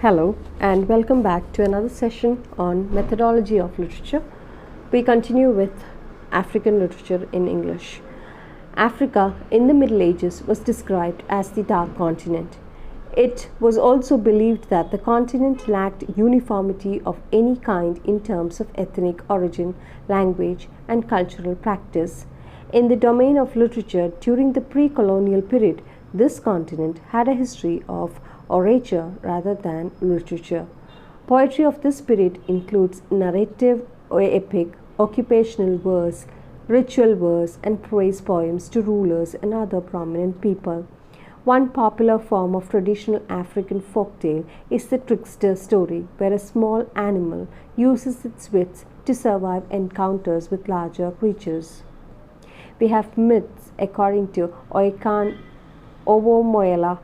Hello, and welcome back to another session on methodology of literature. We continue with African literature in English. Africa in the Middle Ages was described as the Dark Continent. It was also believed that the continent lacked uniformity of any kind in terms of ethnic origin, language, and cultural practice. In the domain of literature during the pre-colonial period, this continent had a history of orature rather than literature. Poetry of this period includes narrative or epic, occupational verse, ritual verse, and praise poems to rulers and other prominent people. One popular form of traditional African folktale is the trickster story, where a small animal uses its wits to survive encounters with larger creatures. We have myths according to Oyekan Owomoyela.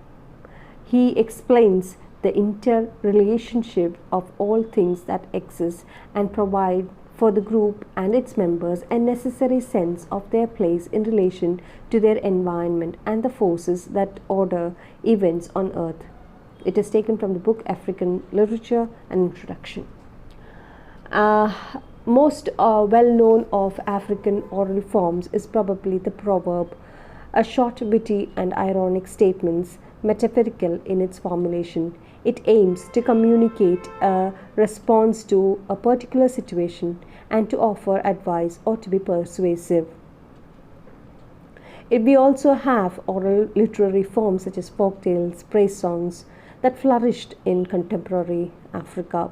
He explains the interrelationship of all things that exist and provide for the group and its members a necessary sense of their place in relation to their environment and the forces that order events on earth. It is taken from the book African Literature and Introduction. Most well known of African oral forms is probably the proverb, a short, witty, and ironic statements, metaphorical in its formulation. It aims to communicate a response to a particular situation and to offer advice or to be persuasive. We also have oral literary forms such as folk tales, praise songs that flourished in contemporary Africa.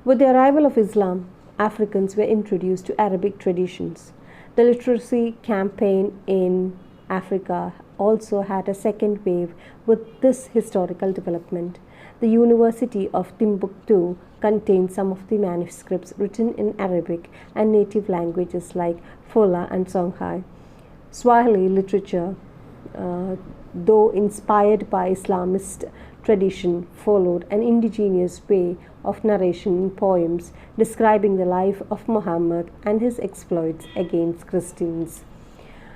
With the arrival of Islam, Africans were introduced to Arabic traditions. The literacy campaign in Africa also had a second wave with this historical development. The University of Timbuktu contains some of the manuscripts written in Arabic and native languages like Fola and Songhai. Swahili literature, though inspired by Islamist tradition, followed an indigenous way of narration in poems describing the life of Muhammad and his exploits against Christians.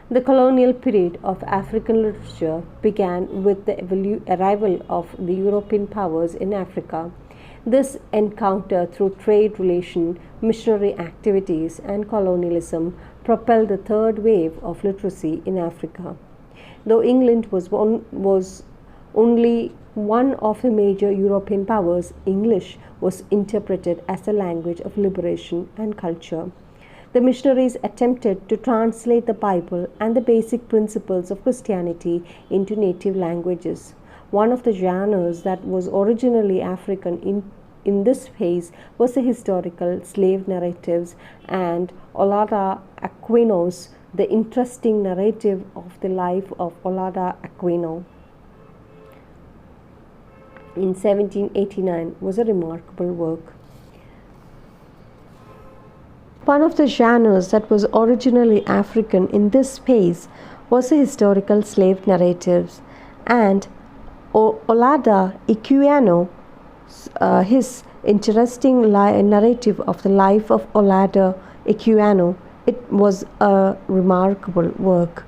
The colonial period of African literature began with the arrival of the European powers in Africa. This encounter through trade relation, missionary activities, and colonialism propelled the third wave of literacy in Africa. Though England was only one of the major European powers, English was interpreted as the language of liberation and culture. The missionaries attempted to translate the Bible and the basic principles of Christianity into native languages. One of the genres that was originally African in this phase was the historical slave narratives, and Olaudah Aquino's The Interesting Narrative of the Life of Olaudah Aquino in 1789 was a remarkable work. One of the genres that was originally African in this phase was the historical slave narratives, and Olaudah Equiano, his interesting narrative of the life of Olaudah Equiano, it was a remarkable work.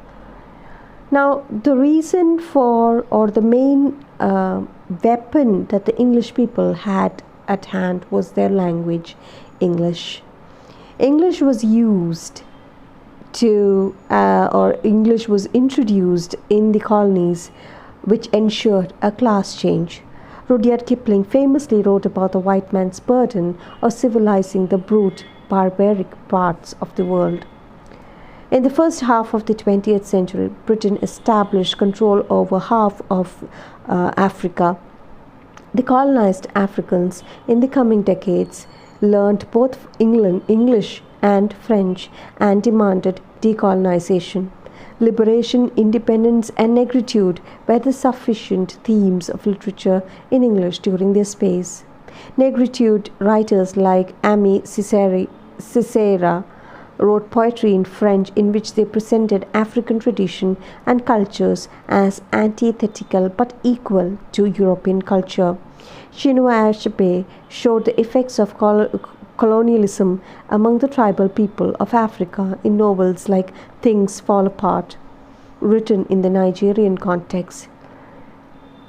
Now, the reason for, or the main weapon that the English people had at hand was their language, English. English was used English was introduced in the colonies, which ensured a class change. Rudyard Kipling famously wrote about the white man's burden of civilizing the brute, barbaric parts of the world. In the first half of the 20th century, Britain established control over half of Africa. The colonized Africans in the coming decades learned both English and French and demanded decolonization. Liberation, independence, and negritude were the sufficient themes of literature in English during this phase. Negritude writers like Aimé Césaire wrote poetry in French in which they presented African tradition and cultures as antithetical but equal to European culture. Chinua Achebe showed the effects of colonialism among the tribal people of Africa in novels like Things Fall Apart, written in the Nigerian context.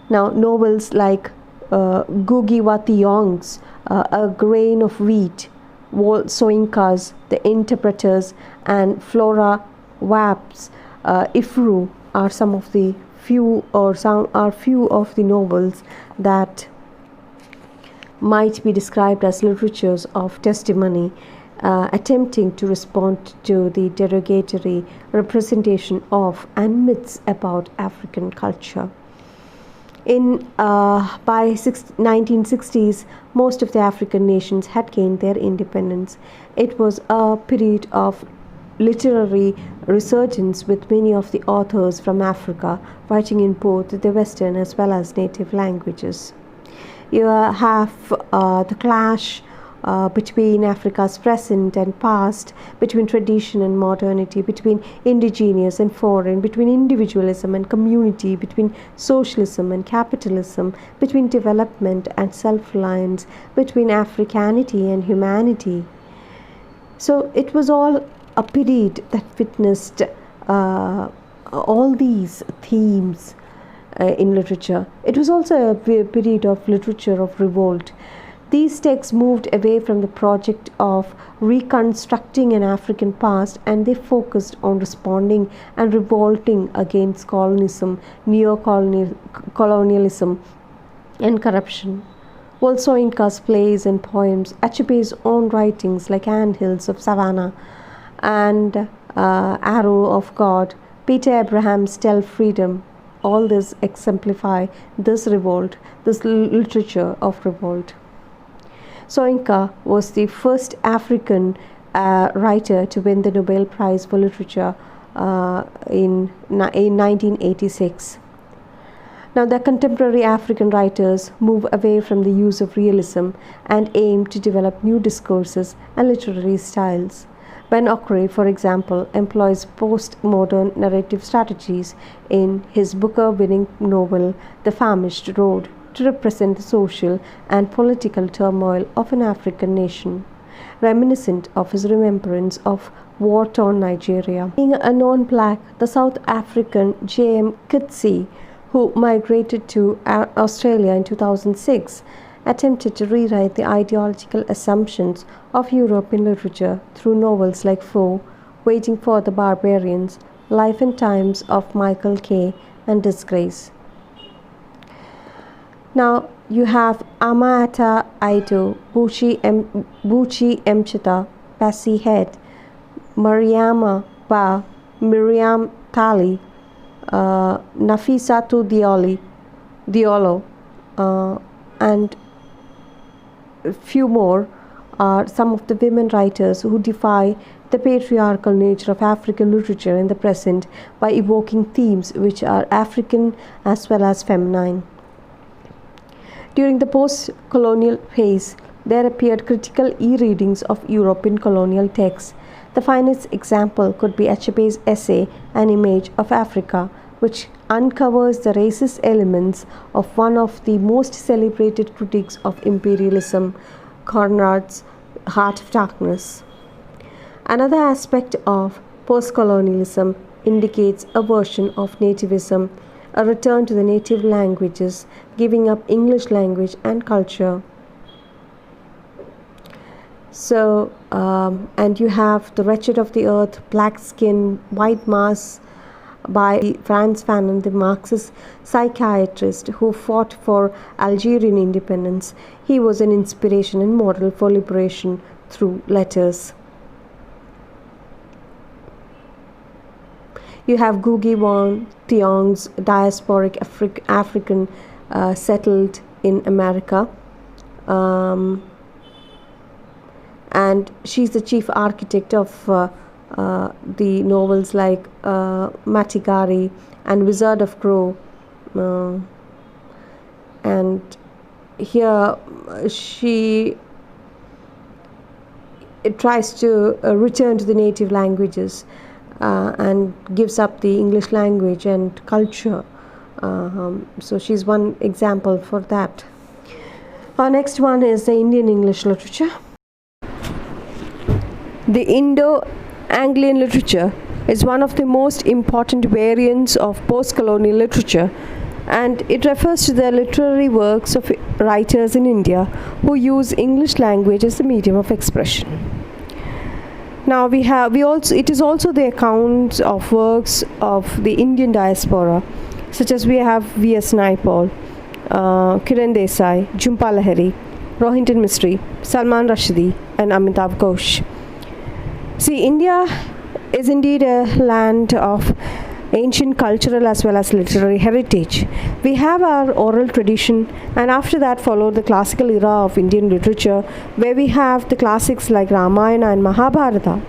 Now, novels like Gugiwatiyongs, a grain of wheat, Soinkas, the interpreters, and Flora Waps, Ifru are some of the few of the novels that might be described as literatures of testimony, attempting to respond to the derogatory representation of and myths about African culture. By 1960s, most of the African nations had gained their independence. It was a period of literary resurgence, with many of the authors from Africa writing in both the Western as well as native languages. You have the clash between Africa's present and past, between tradition and modernity, between indigenous and foreign, between individualism and community, between socialism and capitalism, between development and self-reliance, between Africanity and humanity. So it was all a period that witnessed all these themes in literature. It was also a period of literature of revolt. These texts moved away from the project of reconstructing an African past, and they focused on responding and revolting against colonialism, neo-colonialism, and corruption. Soinka's plays and poems, Achebe's own writings like Anthills of Savannah and Arrow of God, Peter Abraham's Tell Freedom, all this exemplify this revolt, this literature of revolt. Soinka was the first African writer to win the Nobel Prize for Literature in 1986. Now, the contemporary African writers move away from the use of realism and aim to develop new discourses and literary styles. Ben Okri, for example, employs postmodern narrative strategies in his Booker-winning novel The Famished Road to represent the social and political turmoil of an African nation, reminiscent of his remembrance of war-torn Nigeria. Being a non-black, the South African J.M. Coetzee, who migrated to Australia in 2006, attempted to rewrite the ideological assumptions of European literature through novels like Foe, Waiting for the Barbarians, Life and Times of Michael Kay, and Disgrace. Now you have Amata Aito, Buchi Mchita, Passy Head, Mariama Ba, Miriam Tali, Nafisatu Diolo, and a few more are some of the women writers who defy the patriarchal nature of African literature in the present by evoking themes which are African as well as feminine. During the post-colonial phase, there appeared critical e-readings of European colonial texts. The finest example could be Achebe's essay, An Image of Africa, which uncovers the racist elements of one of the most celebrated critics of imperialism, Conrad's Heart of Darkness. Another aspect of post-colonialism indicates a version of nativism, a return to the native languages, giving up English language and culture. So, and you have The Wretched of the Earth, Black Skin, White Mass by Frantz Fanon, the Marxist psychiatrist who fought for Algerian independence. He was an inspiration and model for liberation through letters. You have Ngugi wa Thiong's diasporic African settled in America. And she's the chief architect of the novels like Matigari and Wizard of Crow. And here she tries to return to the native languages and gives up the English language and culture. So she's one example for that. Our next one is the Indian English literature. The Indo-Anglian literature is one of the most important variants of post-colonial literature, and it refers to the literary works of writers in India who use English language as the medium of expression. Now it is also the accounts of works of the Indian diaspora, such as we have V.S. Naipaul, Kiran Desai, Jhumpa Lahiri, Rohinton Mistry, Salman Rushdie, and Amitav Ghosh. See, India is indeed a land of ancient cultural as well as literary heritage. We have our oral tradition, and after that followed the classical era of Indian literature, where we have the classics like Ramayana and Mahabharata.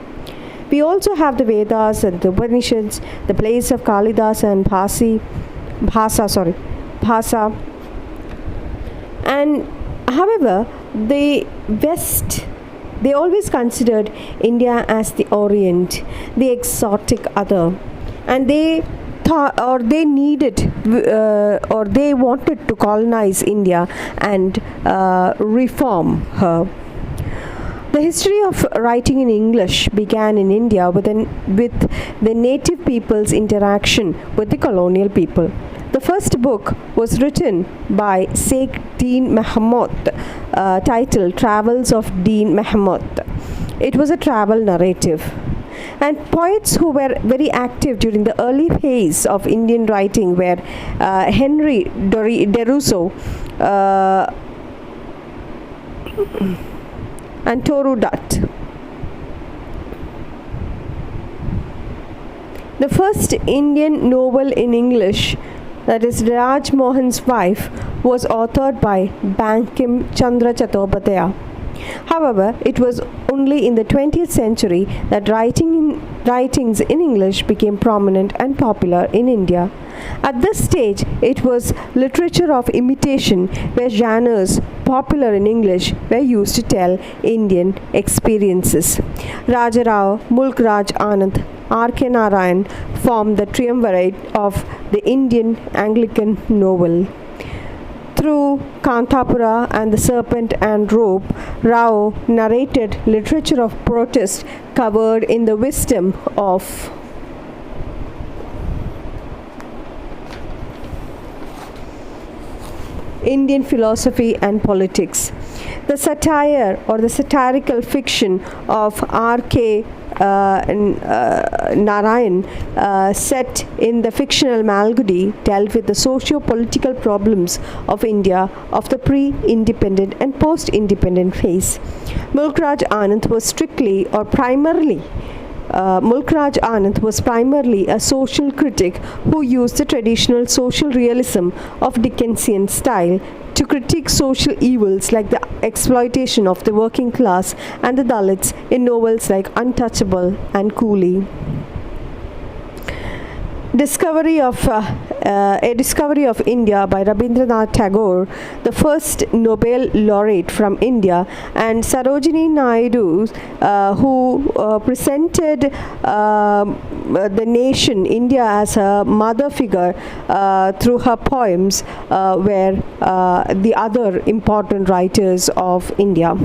We also have the Vedas and the Upanishads, the plays of Kalidas and Bhasa. And however, the West, they always considered India as the Orient, the exotic other, and they thought, or they needed, or they wanted to colonize India and reform her. The history of writing in English began in India with the native people's interaction with the colonial people. The first book was written by Sheikh Deen Mahmud, titled Travels of Deen Mahmud. It was a travel narrative. And poets who were very active during the early phase of Indian writing were Henry Deruso and Toru Dutt. The first Indian novel in English, that is Raj Mohan's Wife, was authored by Bankim Chandra Chattopadhyaya. However, it was only in the 20th century that writings in English became prominent and popular in India. At this stage, it was literature of imitation, where genres popular in English were used to tell Indian experiences. Rajarao, Mulk Raj Anand, R.K. Narayan formed the triumvirate of the Indian Anglican novel. Through Kantapura and the Serpent and Rope, Rao narrated literature of protest covered in the wisdom of Indian philosophy and politics. The satire or the satirical fiction of R.K. Narayan, set in the fictional Malgudi, dealt with the socio-political problems of India of the pre-independent and post-independent phase. Mulk Raj Anand was primarily a social critic who used the traditional social realism of Dickensian style to critique social evils like the exploitation of the working class and the Dalits in novels like Untouchable and Coolie. A Discovery of India by Rabindranath Tagore, the first Nobel laureate from India, and Sarojini Naidu, who presented the nation, India, as a mother figure through her poems, were the other important writers of India.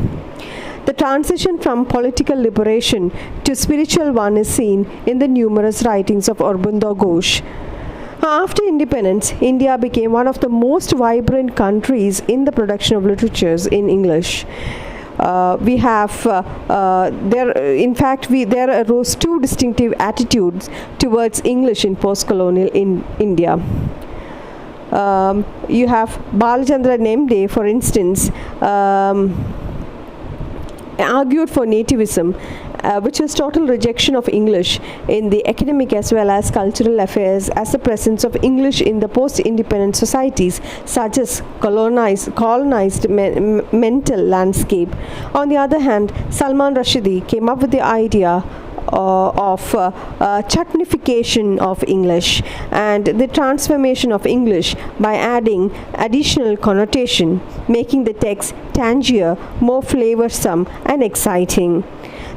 The transition from political liberation to spiritual one is seen in the numerous writings of Aurobindo Ghosh. After independence, India became one of the most vibrant countries in the production of literatures in English. There arose two distinctive attitudes towards English in post-colonial India. You have Balachandra Nemde, for instance, argued for nativism, which was total rejection of English in the academic as well as cultural affairs, as the presence of English in the post-independent societies such as colonized mental landscape. On the other hand, Salman Rushdie came up with the idea of chutnification of English and the transformation of English by adding additional connotation, making the text tangier, more flavorsome and exciting.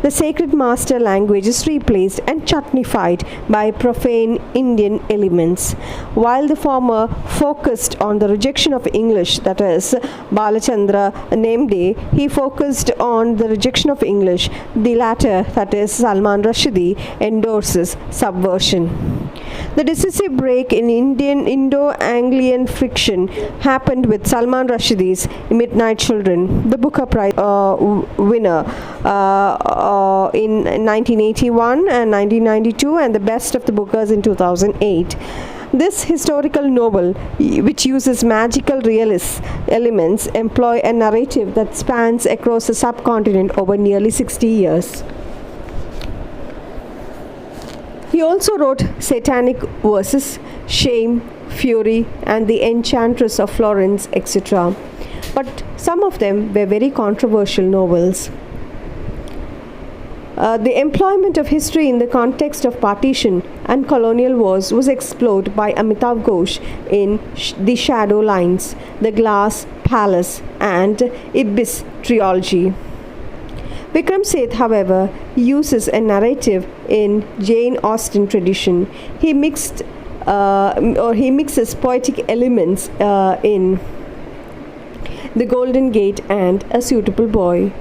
The sacred master language is replaced and chutnified by profane Indian elements. While the former focused on the rejection of English, that is, Balachandra Nemde, he focused on the rejection of English. The latter, that is, Salman Rushdie, endorses subversion. The decisive break in Indo-Anglian friction happened with Salman Rushdie's Midnight Children, the Booker Prize winner in 1981 and 1992, and the best of the Bookers in 2008. This historical novel, which uses magical realist elements, employ a narrative that spans across the subcontinent over nearly 60 years. He also wrote Satanic Verses, Shame, Fury, and The Enchantress of Florence, etc. But some of them were very controversial novels. The employment of history in the context of partition and colonial wars was explored by Amitav Ghosh in The Shadow Lines, The Glass Palace, and Ibis trilogy. Vikram Seth, however, uses a narrative in Jane Austen tradition. He mixes poetic elements in The Golden Gate and A Suitable Boy.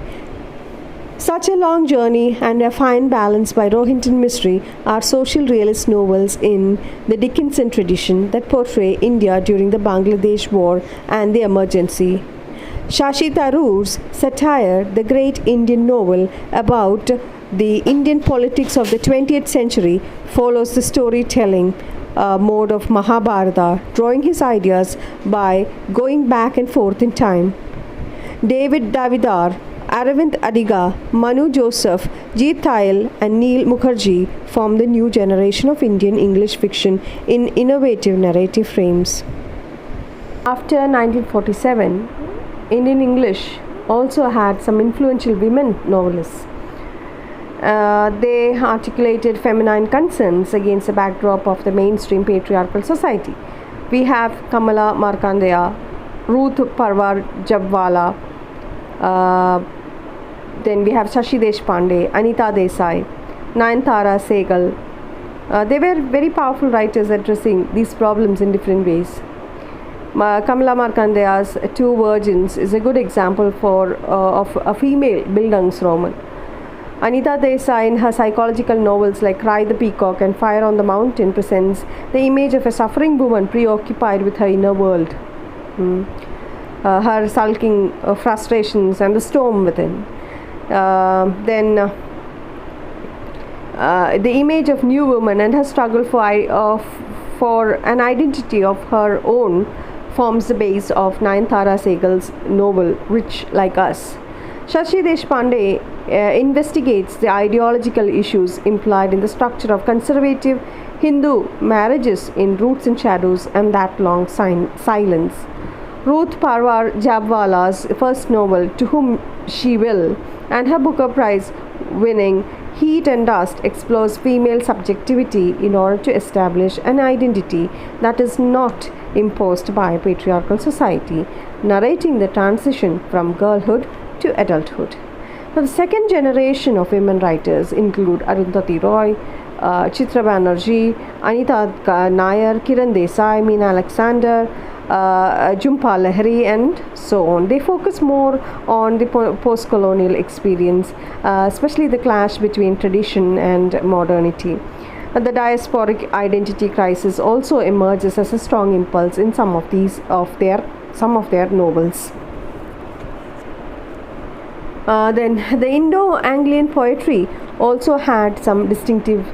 Such a Long Journey and A Fine Balance by Rohinton Mistry are social realist novels in the Dickensian tradition that portray India during the Bangladesh War and the emergency. Shashi Tharoor's satire, the great Indian novel about the Indian politics of the 20th century, follows the storytelling mode of Mahabharata, drawing his ideas by going back and forth in time. David Davidar, Aravind Adiga, Manu Joseph, Jeet Thayil, and Neil Mukherjee form the new generation of Indian English fiction in innovative narrative frames. After 1947, Indian English also had some influential women novelists. They articulated feminine concerns against the backdrop of the mainstream patriarchal society. We have Kamala Markandeya, Ruth Parwar Jabwala, then we have Shashi Deshpande, Anita Desai, Nayanthara Sehgal. They were very powerful writers addressing these problems in different ways. Kamala Markandeya's Two Virgins is a good example of a female Bildungsroman. Anita Desai, in her psychological novels like Cry the Peacock and Fire on the Mountain, presents the image of a suffering woman preoccupied with her inner world, her sulking frustrations and the storm within. Then the image of new woman and her struggle for an identity of her own forms the base of Nayanthara Sehgal's novel Rich Like Us. Shashi Deshpande investigates the ideological issues implied in the structure of conservative Hindu marriages in Roots and Shadows and That Long Silence. Ruth Parwar Jabwala's first novel, To Whom She Will, and her Booker Prize winning Heat and Dust explores female subjectivity in order to establish an identity that is not imposed by a patriarchal society, narrating the transition from girlhood to adulthood. Now, the second generation of women writers include Arundhati Roy, Chitra Banerjee, Anita Nair, Kiran Desai, Meena Alexander, Jhumpa Lahiri, and so on. They focus more on the post-colonial experience, especially the clash between tradition and modernity. The diasporic identity crisis also emerges as a strong impulse in some of their novels. Then the Indo-Anglian poetry also had some distinctive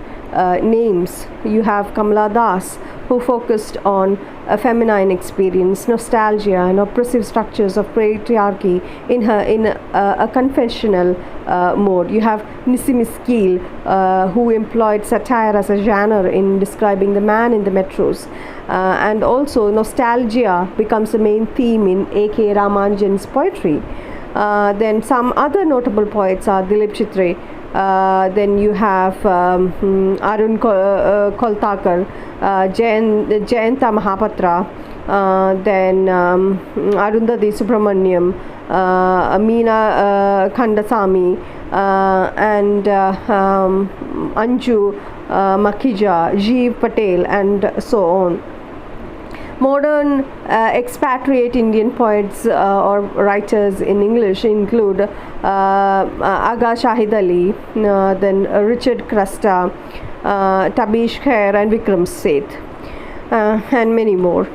names. You have Kamala Das, who focused on a feminine experience, nostalgia, and oppressive structures of patriarchy in a confessional mode. You have Nissim Iskeel, who employed satire as a genre in describing the man in the metros. And also nostalgia becomes the main theme in A.K. Ramanujan's poetry. Then some other notable poets are Dilip Chitre. Then you have Arun Koltakar, Jayanta Mahapatra, then Arundhati Subramaniam, Meena Kandasamy, and Anju Makhija, Jeev Patel, and so on. Modern expatriate Indian poets or writers in English include Aga Shahid Ali, then Richard Crusta, Tabish Khair and Vikram Seth, and many more.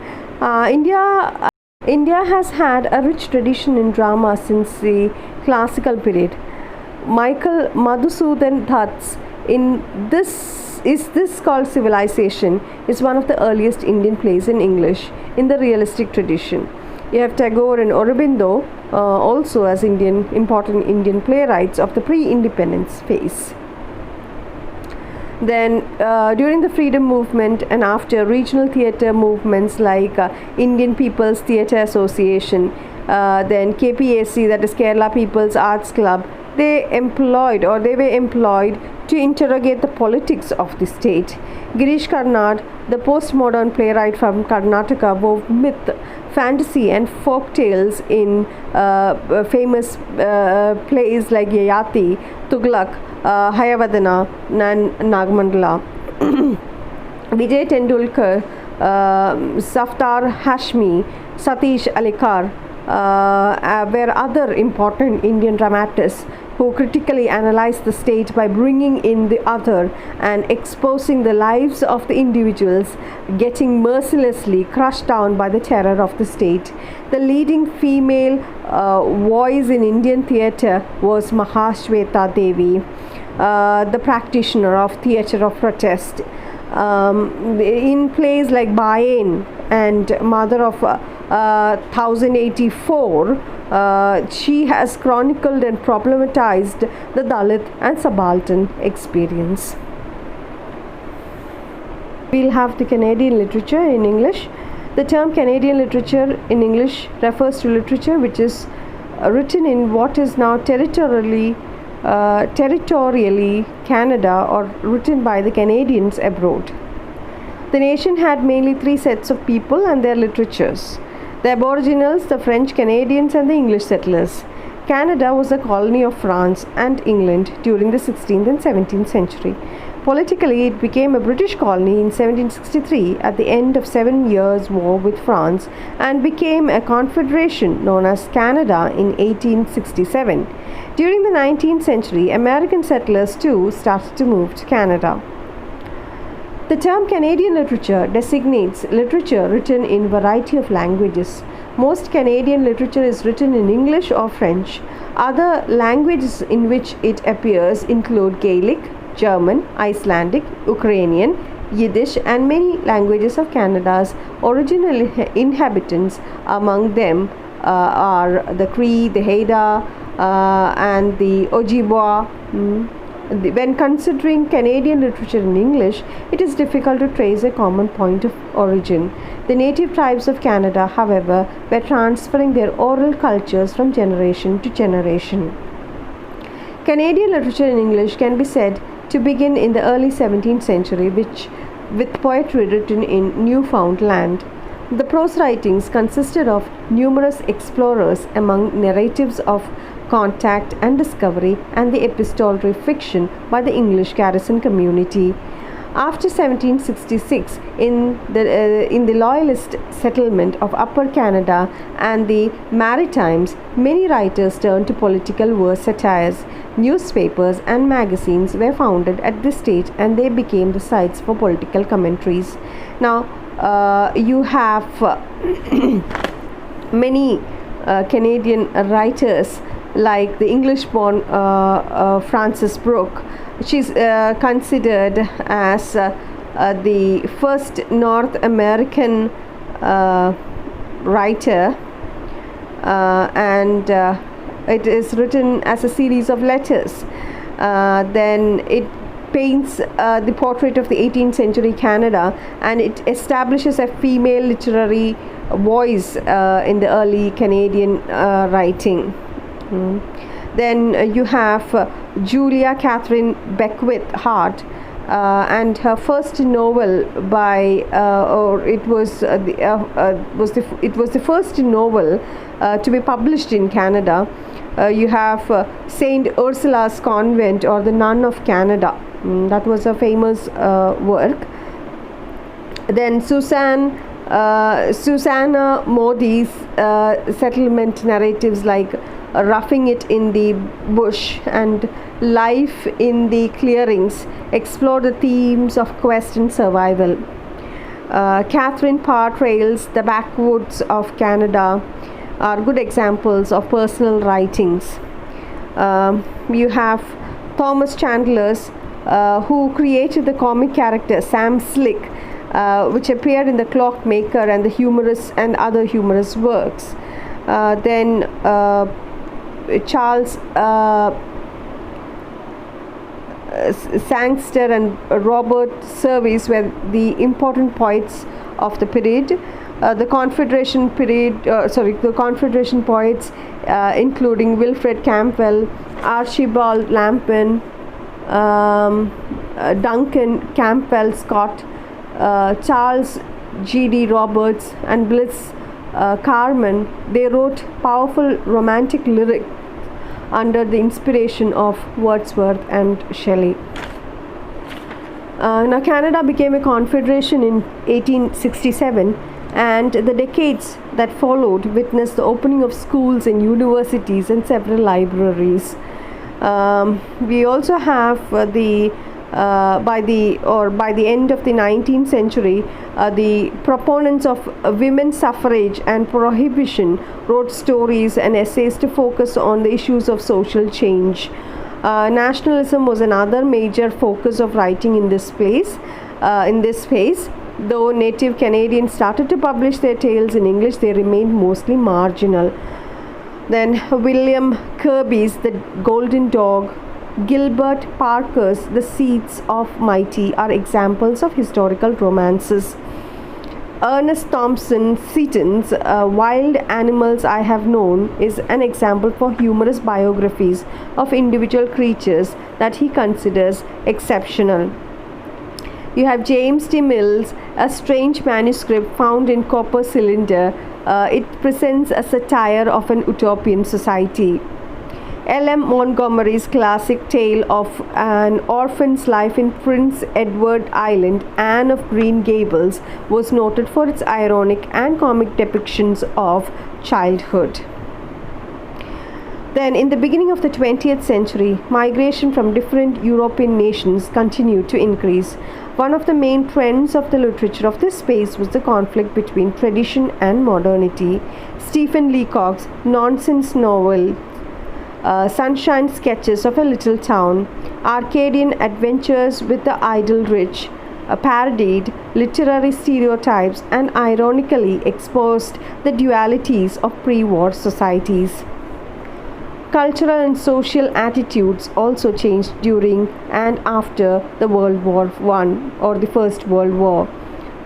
India has had a rich tradition in drama since the classical period. Michael Madhusudan Dutt's in this called Civilization is one of the earliest Indian plays in English in the realistic tradition. You have Tagore and Aurobindo also as important Indian playwrights of the pre-independence phase. Then during the freedom movement and after, regional theatre movements like Indian People's Theatre Association, then KPAC, that is Kerala People's Arts Club, they were employed to interrogate the politics of the state. Girish Karnad, the postmodern playwright from Karnataka, wove myth, fantasy and folk tales in famous plays like Yayati, Tughlaq, Hayavadana and Nagmandala. Vijay Tendulkar, Safdar Hashmi, Satish Alikar were other important Indian dramatists who critically analyzed the state by bringing in the other and exposing the lives of the individuals getting mercilessly crushed down by the terror of the state. The leading female voice in Indian theatre was Mahashweta Devi, the practitioner of theatre of protest. In plays like Bayen and Mother of 1084, she has chronicled and problematized the Dalit and subaltern experience. We'll have the Canadian literature in English. The term Canadian literature in English refers to literature which is written in what is now territorially Canada, or written by the Canadians abroad. The nation had mainly three sets of people and their literatures: the Aboriginals, the French Canadians, and the English settlers. Canada was a colony of France and England during the 16th and 17th century. Politically, it became a British colony in 1763 at the end of 7 Years' War with France, and became a confederation known as Canada in 1867. During the 19th century, American settlers too started to move to Canada. The term Canadian literature designates literature written in a variety of languages. Most Canadian literature is written in English or French. Other languages in which it appears include Gaelic, German, Icelandic, Ukrainian, Yiddish, and many languages of Canada's original inhabitants. Among them are the Cree, the Haida, and the Ojibwa. When considering Canadian literature in English, it is difficult to trace a common point of origin. The native tribes of Canada, however, were transferring their oral cultures from generation to generation. Canadian literature in English can be said to begin in the early 17th century, with poetry written in Newfoundland. The prose writings consisted of numerous explorers among narratives of contact and discovery, and the epistolary fiction by the English garrison community. After 1766, in the Loyalist settlement of Upper Canada and the Maritimes, many writers turned to political verse satires. Newspapers and magazines were founded at this stage, and they became the sites for political commentaries. Now, you have many Canadian writers like the English-born Frances Brooke. She's considered as the first North American writer, and it is written as a series of letters. Then it paints the portrait of the 18th century Canada, and it establishes a female literary voice in the early Canadian writing. Then you have Julia Catherine Beckwith Hart, and her first novel it was the first novel to be published in Canada. You have Saint Ursula's Convent, or the Nun of Canada. That was a famous work. Then Susanna Modi's settlement narratives like Roughing It in the Bush and Life in the Clearings explored the themes of quest and survival. Catherine Parr Trails, The Backwoods of Canada are good examples of personal writings. You have Thomas Chandler's, who created the comic character Sam Slick, which appeared in The Clockmaker and the humorous and other humorous works. Then Charles Sangster and Robert Service were the important poets of the period. The Confederation poets, including Wilfred Campbell, Archibald Lampin, Duncan Campbell Scott, Charles G.D. Roberts, and Bliss Carman, they wrote powerful romantic lyrics under the inspiration of Wordsworth and Shelley. Now, Canada became a confederation in 1867, and the decades that followed witnessed the opening of schools and universities and several libraries. We also have by the end of the 19th century, the proponents of women's suffrage and prohibition wrote stories and essays to focus on the issues of social change. Nationalism was another major focus of writing in this phase. Though native Canadians started to publish their tales in English, they remained mostly marginal. Then William Kirby's The Golden Dog, Gilbert Parker's The Seeds of Mighty are examples of historical romances. Ernest Thompson Seton's Wild Animals I Have Known is an example for humorous biographies of individual creatures that he considers exceptional. You have James T. Mills' A Strange Manuscript found in Copper Cylinder. It presents a satire of an utopian society. L.M. Montgomery's classic tale of an orphan's life in Prince Edward Island, Anne of Green Gables, was noted for its ironic and comic depictions of childhood. Then, in the beginning of the 20th century, migration from different European nations continued to increase. One of the main trends of the literature of this space was the conflict between tradition and modernity. Stephen Leacock's nonsense novel, Sunshine Sketches of a Little Town, Arcadian Adventures with the Idle Rich, parodied literary stereotypes and ironically exposed the dualities of pre-war societies. Cultural and social attitudes also changed during and after the World War I or the First World War.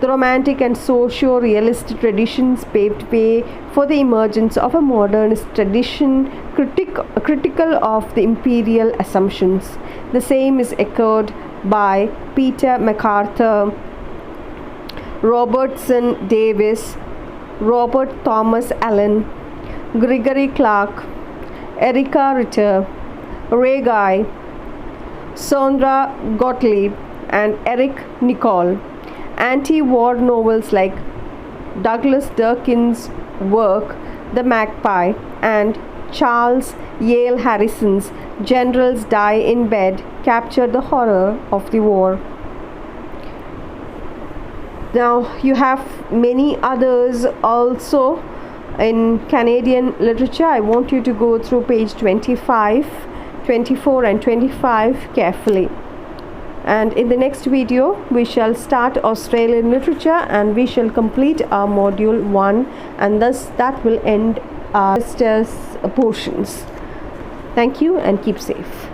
The Romantic and socio-realist traditions paved way for the emergence of a modernist tradition critical of the imperial assumptions. The same is echoed by Peter MacArthur, Robertson Davis, Robert Thomas Allen, Gregory Clark, Erika Ritter, Ray Guy, Sondra Gottlieb, and Eric Nicole. Anti-war novels like Douglas Durkin's work The Magpie and Charles Yale Harrison's Generals Die in Bed captured the horror of the war. Now you have many others also in Canadian literature. I want you to go through page 25, 24 and 25 carefully. And in the next video we shall start Australian literature and we shall complete our module 1, and thus that will end our master's portions. Thank you and keep safe.